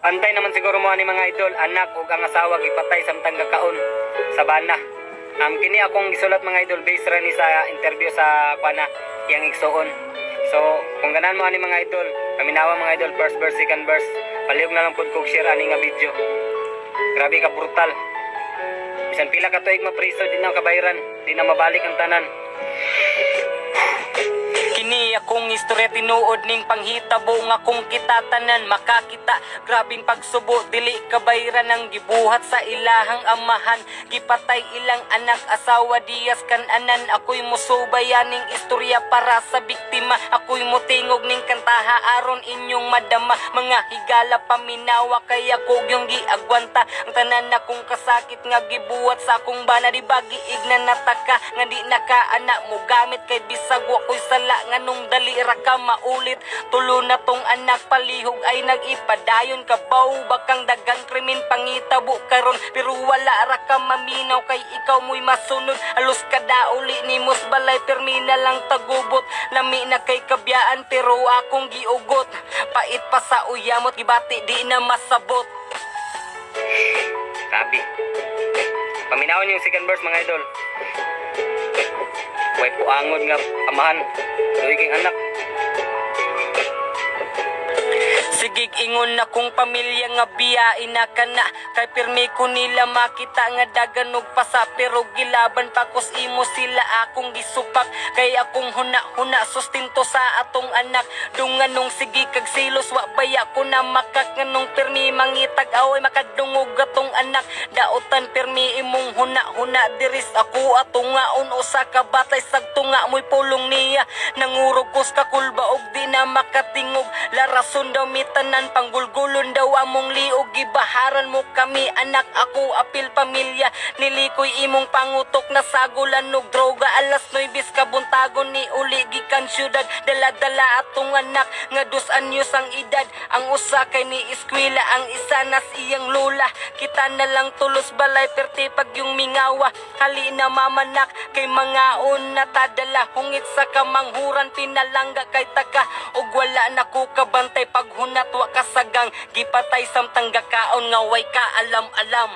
Pantay naman siguro mo ani mga idol, anak ug ang asawa gipatay samtang gakaon sa bana. Kini akong gisulat mga idol based ra ni sa interview sa pana yang igsuon. So, kung ganan mo ani mga idol, paminawa mga idol, first verse, second verse, palihog na lang pud kog share ani nga video. Grabe ka brutal. Bisan pila ka tuig mapriso, di na kabayran, di na mabalik ang tanan. Kini akong istorya tinuod ning panghitabo nga kung kitatanan makakita grabing pagsubo dili kabayran ang gibuhat sa ilahang amahan gipatay ilang anak asawa diyas kananan ako'y musubayan ning istorya para sa biktima ako'y mutingog ning kantaha aron inyong madama mga higala paminawa kaya ko yung giagwanta ang tanan akong kasakit nga gibuhat sa akong bana di bagi igna nataka nga di naka anak mo gamit kay bisag wa ko'y sala nga nung dali ra ka maulit tulo na tong anak palihog ay nag-ipadayon kabaw bakang dagang krimen pangitabo karon pero wala ra ka maminaw kay ikaw mo'y masunod alos kada uli ni mos balay permi na lang tagubot lami na kay kabyaan pero akong giugot pait pa sa uyamot gibati di na masabot. Sabi paminawan yung second verse mga idol. Way puangon nga amahan, tuig king anak. Sigig ingon na kung pamilya nga biyain na kana kay pirmi ko nila makita nga daganog pa sa pero gilaban pa kos imo sila akong gisupak kay akong huna-huna sustinto sa atong anak dunganong sige kag silos wa baya ko na makak nganong pirmi mangitag away makadungog atong anak daotan pirmi imong huna-huna diris ako atungaon usa ka batay sagtunga mo'y pulong niya nangurog kos ka kulba og di na makatingog la rason daw tanan panggulgulon daw among liog gibaharan mo kami anak ako apil pamilya nilikoy imong pangutok na sagulan og droga alas 9 kabuntagon ni uli gikan syudad dala-dala atong anak nga 2 anyos ang edad ang usa kay ni eskwela ang isa na siyang lola kita na lang tulos balay perti pag yung mingawa hali na mamanak kay mga on natadala hungit sa kamanghuran pinalangga kay taka og wala na ko kabantay paghuna wa kasagang gipatay samtang gakaon nga way ka alam-alam.